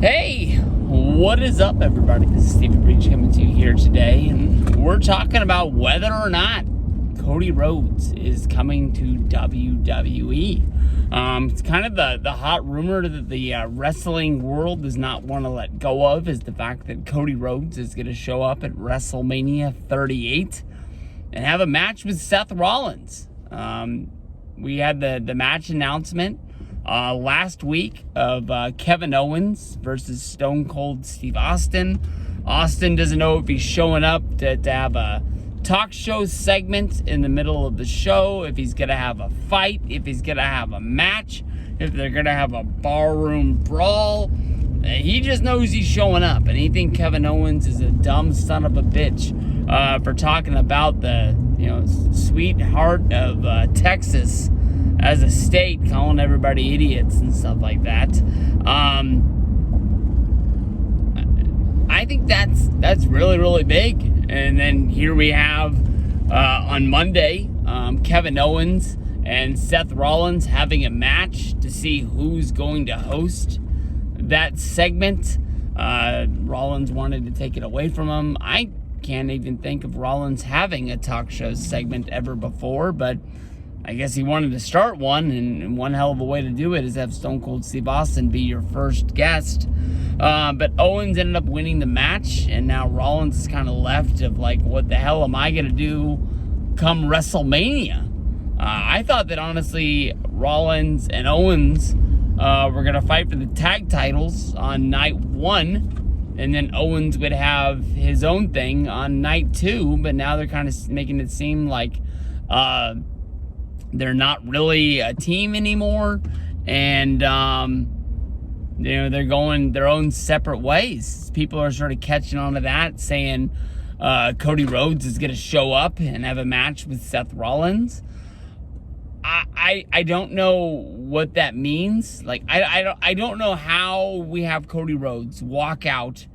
Hey, what is up, everybody? This is Stephen Breach coming to you here today, and we're talking about whether or not Cody Rhodes is coming to WWE. It's kind of the hot rumor that the wrestling world does not want to let go of, is the fact that Cody Rhodes is going to show up at Wrestlemania 38 and have a match with Seth Rollins. We had the match announcement last week of Kevin Owens versus Stone Cold Steve Austin. Austin doesn't know if he's showing up to have a talk show segment in the middle of the show, if he's going to have a fight, if he's going to have a match, if they're going to have a barroom brawl. He just knows he's showing up, and he thinks Kevin Owens is a dumb son of a bitch for talking about the sweetheart of Texas as a state, calling everybody idiots and stuff like that. I think that's really, really big. And then here we have on Monday, Kevin Owens and Seth Rollins having a match to see who's going to host that segment. Rollins wanted to take it away from him. I can't even think of Rollins having a talk show segment ever before, but I guess he wanted to start one, and one hell of a way to do it is have Stone Cold Steve Austin be your first guest. But Owens ended up winning the match, and now Rollins is kind of left of like, what the hell am I going to do come WrestleMania? I thought that, honestly, Rollins and Owens were going to fight for the tag titles on night one, and then Owens would have his own thing on night two, but now they're kind of making it seem like they're not really a team anymore, and they're going their own separate ways. People are sort of catching on to that, saying Cody Rhodes is going to show up and have a match with Seth Rollins. I don't know what that means. Like, I don't know how we have Cody Rhodes walk out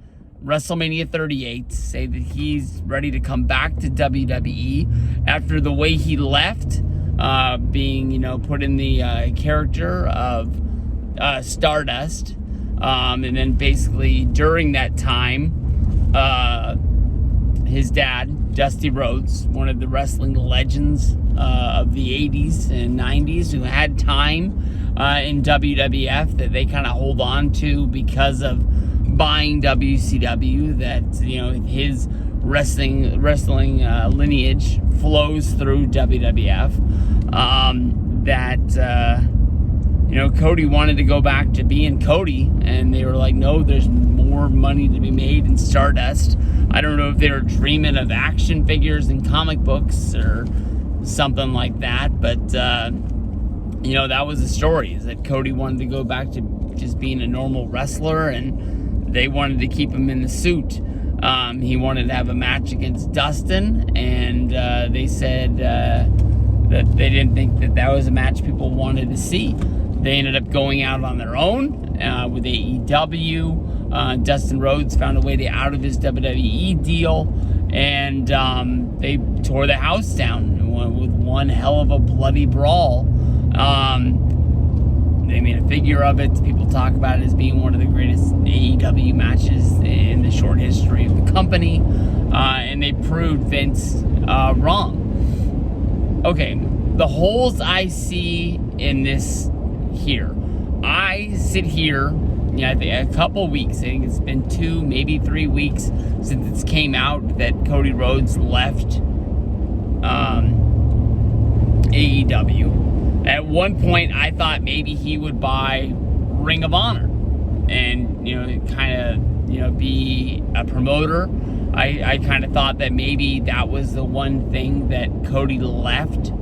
WrestleMania 38, say that he's ready to come back to WWE after the way he left, being, put in the character of Stardust, and then basically during that time, his dad, Dusty Rhodes, one of the wrestling legends of the 80s and 90s, who had time in WWF that they kind of hold on to because of buying WCW, that his wrestling lineage flows through WWF. Cody wanted to go back to being Cody, and they were like, no, there's more money to be made in Stardust. I don't know if they were dreaming of action figures and comic books or something like that, but that was the story, is that Cody wanted to go back to just being a normal wrestler, and they wanted to keep him in the suit. He wanted to have a match against Dustin, and they said that they didn't think that was a match people wanted to see. They ended up going out on their own with AEW. Dustin Rhodes found a way to out of his WWE deal, and they tore the house down with one hell of a bloody brawl. They made a figure of it. People talk about it as being one of the greatest AEW matches in the short history of the company, and they proved Vince wrong. Okay, the holes I see in this here. I sit here, I think a couple weeks, I think it's been 2, maybe 3 weeks since it came out that Cody Rhodes left AEW. At one point, I thought maybe he would buy Ring of Honor and, be a promoter. I kind of thought that maybe that was the one thing that Cody left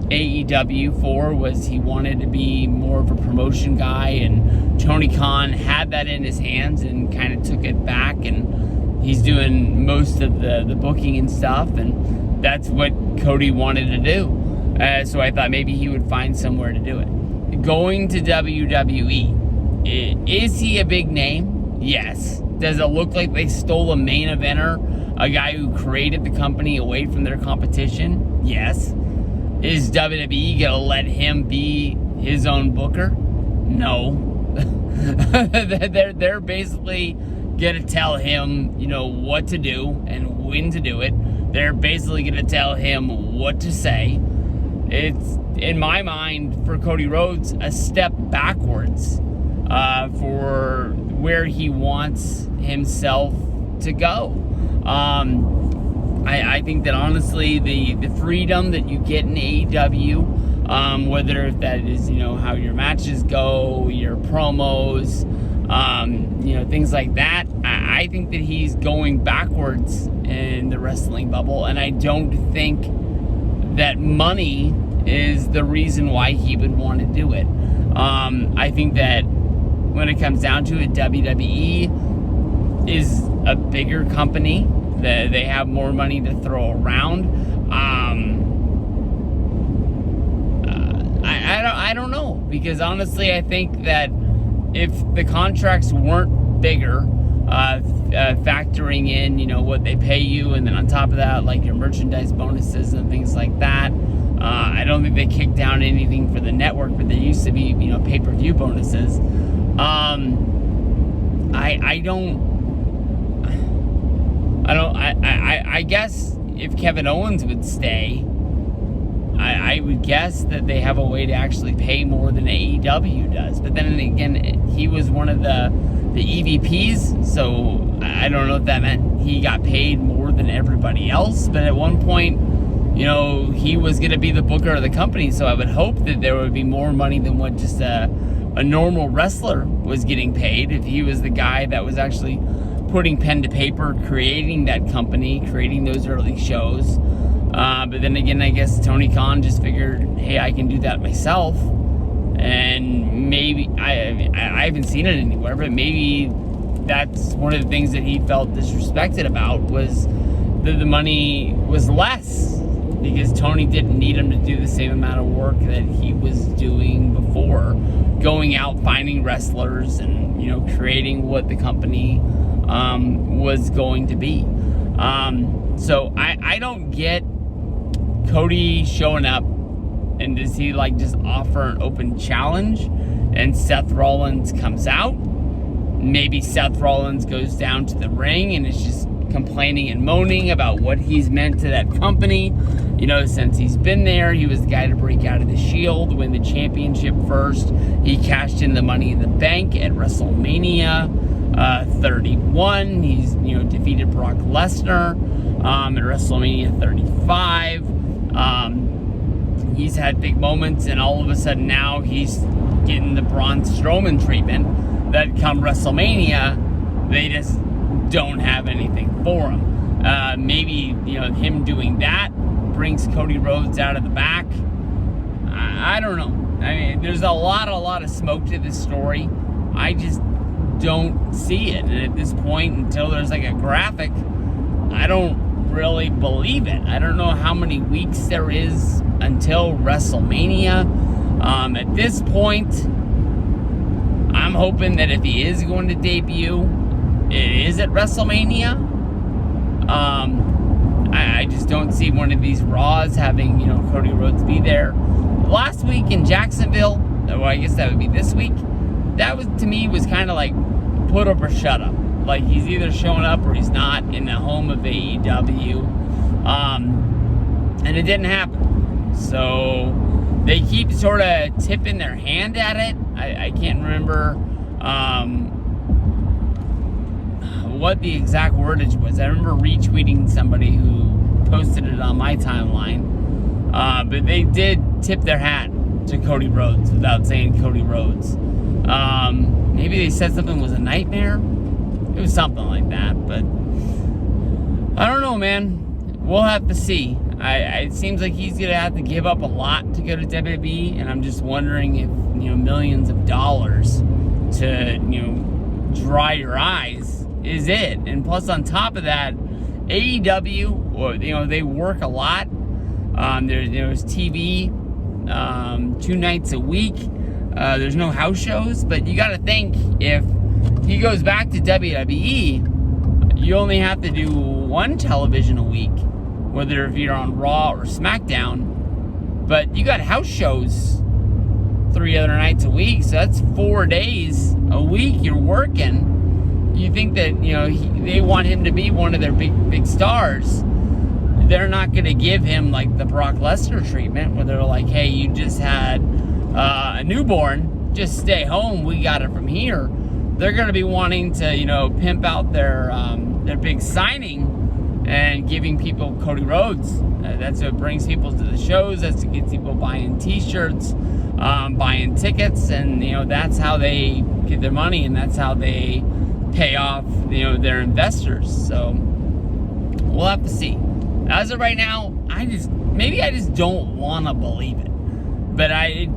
AEW for, was he wanted to be more of a promotion guy, and Tony Khan had that in his hands and kind of took it back, and he's doing most of the booking and stuff, and that's what Cody wanted to do. So I thought maybe he would find somewhere to do it. Going to WWE, is he a big name? Yes. Does it look like they stole a main eventer, a guy who created the company, away from their competition? Yes. Is WWE going to let him be his own booker? No. They're basically gonna tell him, what to do and when to do it. They're basically gonna tell him what to say. It's, in my mind, for Cody Rhodes, a step backwards for where he wants himself to go. I think that honestly, the freedom that you get in AEW, whether that is, how your matches go, your promos, things like that, I think that he's going backwards in the wrestling bubble, and I don't think that money is the reason why he would want to do it. I think that when it comes down to it, WWE is a bigger company. They have more money to throw around. I don't know, because honestly, I think that if the contracts weren't bigger, factoring in, what they pay you, and then on top of that, like your merchandise bonuses and things like that, I don't think they kicked down anything for the network, but there used to be, pay-per-view bonuses. I guess if Kevin Owens would stay, I would guess that they have a way to actually pay more than AEW does. But then again, he was one of the EVPs, so I don't know if that meant he got paid more than everybody else. But at one point, he was going to be the booker of the company, so I would hope that there would be more money than what just a normal wrestler was getting paid, if he was the guy that was actually putting pen to paper, creating that company, creating those early shows. But then again, I guess Tony Khan just figured, hey, I can do that myself. And maybe, I haven't seen it anywhere, but maybe that's one of the things that he felt disrespected about, was that the money was less, because Tony didn't need him to do the same amount of work that he was doing before, going out, finding wrestlers, and, creating what the company was going to be. So I don't get Cody showing up, and does he just offer an open challenge, and Seth Rollins comes out? Maybe Seth Rollins goes down to the ring and is just complaining and moaning about what he's meant to that company. Since he's been there, he was the guy to break out of the Shield, win the championship first. He cashed in the Money in the Bank at WrestleMania 31. He's, defeated Brock Lesnar at WrestleMania 35. He's had big moments, and all of a sudden now he's getting the Braun Strowman treatment that come WrestleMania, they just don't have anything for him. Maybe, him doing that brings Cody Rhodes out of the back. I don't know. I mean, there's a lot of smoke to this story. I just don't see it. And at this point, until there's a graphic, I don't really believe it. I don't know how many weeks there is until WrestleMania. At this point, I'm hoping that if he is going to debut, it is at WrestleMania. I just don't see one of these Raws having, Cody Rhodes be there. Last week in Jacksonville, well, I guess that would be this week, that was, to me, was kind of like put up or shut up. Like, he's either showing up or he's not in the home of AEW. And it didn't happen. So they keep sort of tipping their hand at it. I can't remember what the exact wordage was. I remember retweeting somebody who posted it on my timeline. But they did tip their hat to Cody Rhodes without saying Cody Rhodes. Maybe they said something was a nightmare. It was something like that, but I don't know, man. We'll have to see. It seems like he's gonna have to give up a lot to go to WWE, and I'm just wondering if millions of dollars to dry your eyes is it. And plus, on top of that, AEW, or they work a lot. There's TV 2 nights a week. There's no house shows, but you got to think, if he goes back to WWE, you only have to do 1 television a week, whether if you're on Raw or SmackDown. But you got house shows 3 other nights a week, so that's 4 days a week you're working. You think that, you know, they want him to be one of their big stars. They're not going to give him like the Brock Lesnar treatment where they're like, hey, you just had a newborn, just stay home, we got it from here. They're going to be wanting to, you know, pimp out their big signing and giving people Cody Rhodes. That's what brings people to the shows. That's what gets people buying t-shirts, buying tickets, and, you know, that's how they get their money, and that's how they pay off, you know, their investors. So we'll have to see. As of right now, maybe I just don't want to believe it. But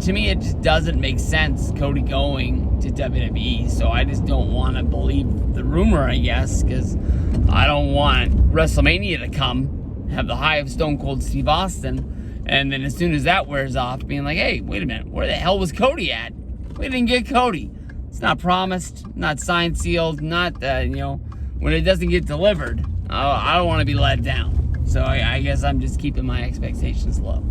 to me, it just doesn't make sense, Cody going to WWE. So I just don't want to believe the rumor, I guess, because I don't want WrestleMania to come, have the high of Stone Cold Steve Austin, and then as soon as that wears off, being like, hey, wait a minute, where the hell was Cody at? We didn't get Cody. It's not promised, not signed, sealed, not, you know, when it doesn't get delivered, I don't want to be let down. So I guess I'm just keeping my expectations low.